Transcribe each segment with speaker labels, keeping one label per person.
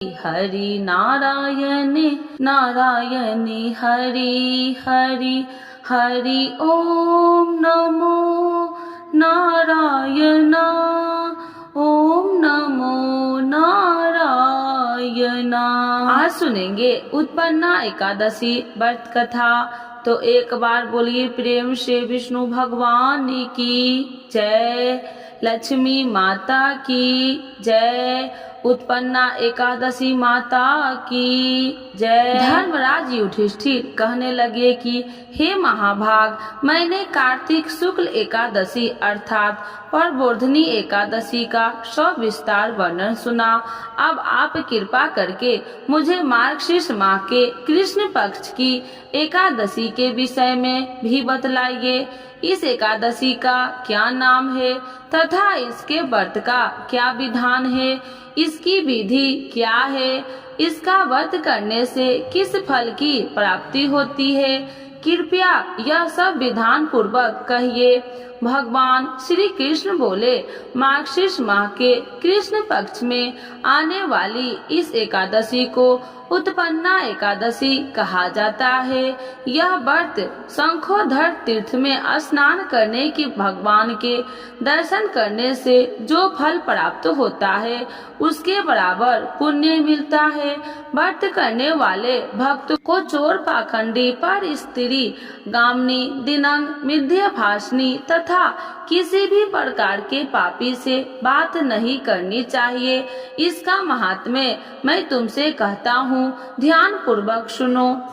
Speaker 1: हरि नारायण नारायण हरि हरि हरि ओम नमो नारायण ओम नमो नारायण। आज सुनेंगे उत्पन्ना एकादशी व्रत कथा। तो एक बार बोलिए प्रेम से विष्णु भगवान की जय, लक्ष्मी माता की जय, उत्पन्ना एकादशी माता की जय। धर्मराज युधिष्ठिर कहने लगे कि हे महाभाग, मैंने कार्तिक शुक्ल एकादशी अर्थात परबोधनी एकादशी का सविस्तार वर्णन सुना। अब आप कृपा करके मुझे मार्गशीर्ष माह के कृष्ण पक्ष की एकादशी के विषय में भी बतलाइए। इस एकादशी का क्या नाम है तथा इसके व्रत का क्या विधान है, इसकी विधि क्या है, इसका व्रत करने से किस फल की प्राप्ति होती है, कृपया यह सब विधान पूर्वक कहिए। भगवान श्री कृष्ण बोले, मार्गशीर्ष माह के कृष्ण पक्ष में आने वाली इस एकादशी को उत्पन्ना एकादशी कहा जाता है। यह व्रत शंखोधर तीर्थ में स्नान करने की भगवान के दर्शन करने से जो फल प्राप्त होता है उसके बराबर पुण्य मिलता है। व्रत करने वाले भक्त को चोर, पाखंडी, पर स्त्री, गामनी, दिनंग, मिथ्याभाषणी तथा किसी भी प्रकार के पापी से बात नहीं करनी चाहिए। इसका महात्म्य मैं तुमसे कहता हूँ, ध्यान पूर्वक सुनो।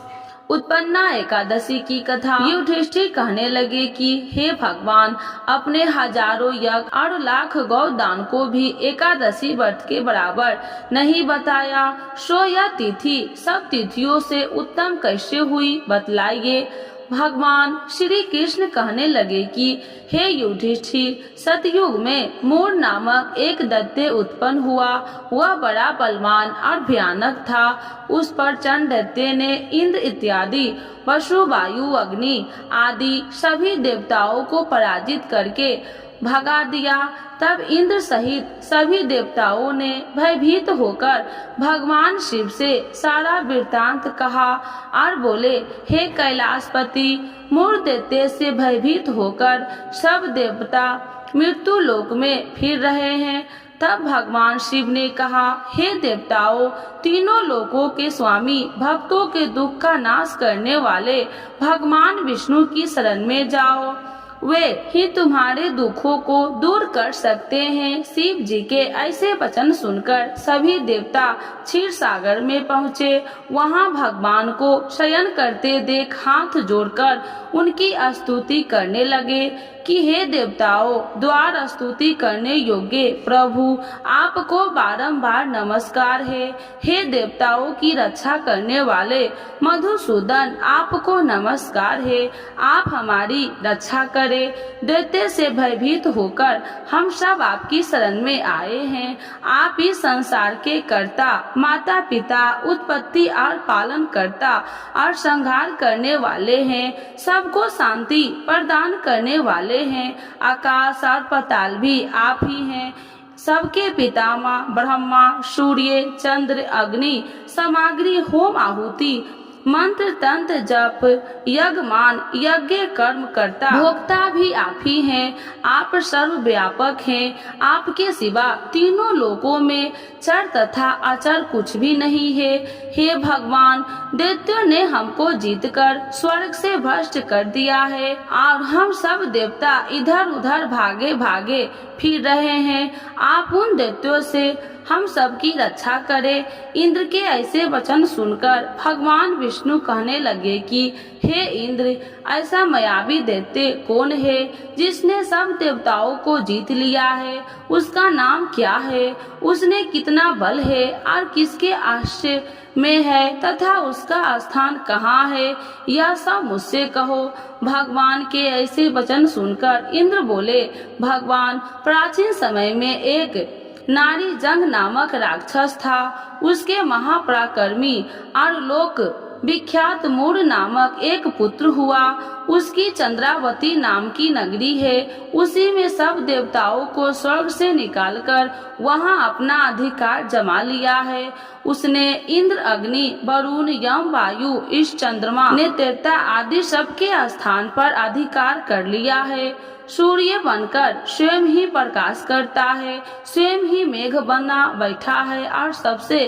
Speaker 1: उत्पन्ना एकादशी की कथा। युधिष्ठिर कहने लगे कि हे भगवान, अपने हजारों यज्ञ और लाख गौदान को भी एकादशी व्रत के बराबर नहीं बताया, सो यह तिथि सब तिथियों से उत्तम कैसे हुई बतलाइए। भगवान श्री कृष्ण कहने लगे कि हे युधिष्ठिर, सतयुग में मूर नामक एक दैत्य उत्पन्न हुआ। वह बड़ा बलवान और भयानक था। उस पर चंड दैत्य ने इंद्र इत्यादि वसु, वायु, अग्नि आदि सभी देवताओं को पराजित करके भगा दिया। तब इंद्र सहित सभी देवताओं ने भयभीत होकर भगवान शिव से सारा वृत्तांत कहा और बोले, हे कैलाशपति, मूर दैत्य से भयभीत होकर सब देवता मृत्यु लोक में फिर रहे हैं। तब भगवान शिव ने कहा, हे देवताओं, तीनों लोकों के स्वामी, भक्तों के दुख का नाश करने वाले भगवान विष्णु की शरण में जाओ, वे ही तुम्हारे दुखों को दूर कर सकते हैं। शिव जी के ऐसे वचन सुनकर सभी देवता क्षीर सागर में पहुँचे। वहाँ भगवान को शयन करते देख हाथ जोड़कर उनकी स्तुति करने लगे कि हे देवताओं, द्वार स्तुति करने योग्य प्रभु, आपको बारंबार नमस्कार है। हे देवताओं की रक्षा करने वाले मधुसूदन, आपको नमस्कार है। आप हमारी रक्षा करें। दैत्य से भयभीत होकर हम सब आपकी शरण में आए हैं। आप इस संसार के कर्ता, माता पिता, उत्पत्ति और पालन करता और संहार करने वाले हैं। सबको शांति प्रदान करने वाले हैं। आकाश और पाताल भी आप ही हैं। सबके पितामह ब्रह्मा, सूर्य, चंद्र, अग्नि, सामग्री, होम आहुति, मंत्र, तंत्र, जप, यज्ञमान, यज्ञ कर्म करता, भोक्ता भी आप ही हैं। आप सर्वव्यापक हैं। आपके सिवा तीनों लोकों में चर तथा अचर कुछ भी नहीं है। हे भगवान, दैत्यों ने हमको जीतकर स्वर्ग से भ्रष्ट कर दिया है और हम सब देवता इधर उधर भागे भागे फिर रहे हैं। आप उन दैत्यों से हम सबकी रक्षा करें। इंद्र के ऐसे वचन सुनकर भगवान विष्णु कहने लगे कि हे इंद्र, ऐसा मायावी दैत्य कौन है जिसने सब देवताओं को जीत लिया है? उसका नाम क्या है? उसने कितना बल है और किसके आश्रय में है तथा उसका स्थान कहाँ है? यह सब मुझसे कहो। भगवान के ऐसे वचन सुनकर इंद्र बोले, भगवान, प्राचीन समय में एक नारी जंग नामक राक्षस था। उसके महापराक्रमी और लोक विख्यात मूढ़ नामक एक पुत्र हुआ। उसकी चंद्रावती नाम की नगरी है। उसी में सब देवताओं को स्वर्ग से निकालकर वहां अपना अधिकार जमा लिया है। उसने इंद्र, अग्नि, वरुण, यम, वायु, इस चंद्रमा ने त्रेता आदि सबके स्थान पर अधिकार कर लिया है। सूर्य बनकर स्वयं ही प्रकाश करता है, स्वयं ही मेघ बना बैठा है और सबसे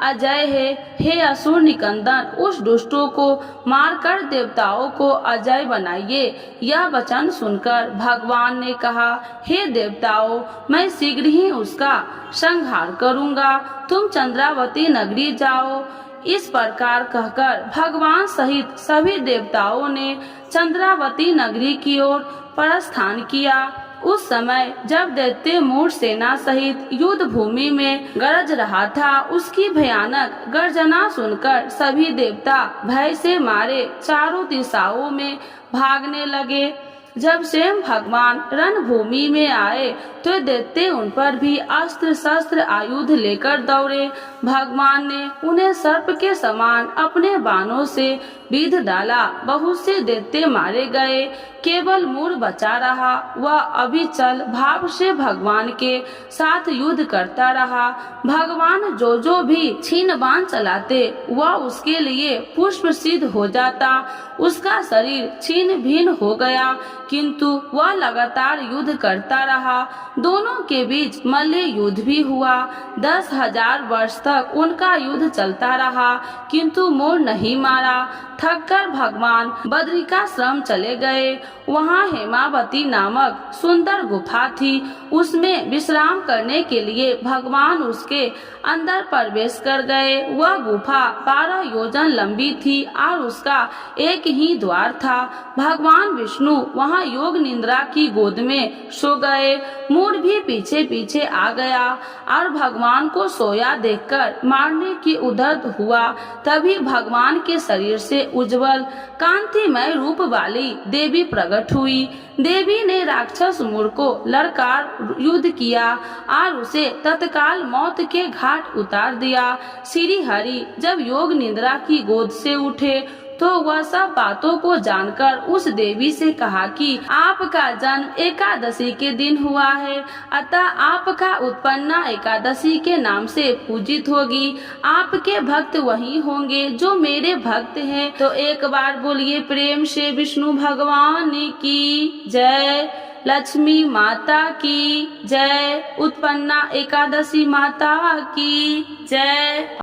Speaker 1: अजय है। हे असुर निकंदन, उस दुष्टों को मारकर देवताओं को अजय बनाइए। यह वचन सुनकर भगवान ने कहा, हे देवताओं, मैं शीघ्र ही उसका संहार करूंगा। तुम चंद्रावती नगरी जाओ। इस प्रकार कहकर भगवान सहित सभी देवताओं ने चंद्रावती नगरी की ओर प्रस्थान किया। उस समय जब दैत्य मूढ़ सेना सहित युद्ध भूमि में गरज रहा था, उसकी भयानक गर्जना सुनकर सभी देवता भय से मारे चारों दिशाओं में भागने लगे। जब स्वयं भगवान रणभूमि में आए तो दैत्य उन पर भी अस्त्र शस्त्र आयुध लेकर दौड़े। भगवान ने उन्हें सर्प के समान अपने बाणों से बीध डाला। बहुत से दैत्य मारे गए, केवल मूढ़ बचा रहा। वह अविचल भाव से भगवान के साथ युद्ध करता रहा। भगवान जो भी छीन बाण चलाते वह उसके लिए पुष्प सिद्ध हो जाता। उसका शरीर छीन भिन्न हो गया, किंतु वह लगातार युद्ध करता रहा। दोनों के बीच मल्ल युद्ध भी हुआ। 10,000 वर्ष तक उनका युद्ध चलता रहा, किंतु मोर नहीं मारा। थककर भगवान बद्रिकाश्रम चले गए। वहाँ हेमावती नामक सुंदर गुफा थी। उसमें विश्राम करने के लिए भगवान उसके अंदर प्रवेश कर गए। वह गुफा 12 योजन लंबी थी और उसका एक ही द्वार था। भगवान विष्णु वहाँ योग निद्रा की गोद में सो गए। मूढ़ भी पीछे पीछे आ गया और भगवान को सोया देखकर मारने की उद्यत हुआ। तभी भगवान के शरीर से उज्जवल कांतिमय रूप वाली देवी प्रकट हुई। देवी ने राक्षस मूढ़ को लड़कार युद्ध किया और उसे तत्काल मौत के घाट उतार दिया। श्री हरि जब योग निद्रा की गोद से उठे तो वह सब बातों को जानकर उस देवी से कहा कि आपका जन्म एकादशी के दिन हुआ है, अतः आपका उत्पन्ना एकादशी के नाम से पूजित होगी। आपके भक्त वही होंगे जो मेरे भक्त हैं। तो एक बार बोलिए प्रेम से विष्णु भगवान की जय, लक्ष्मी माता की जय, उत्पन्ना एकादशी माता की जय।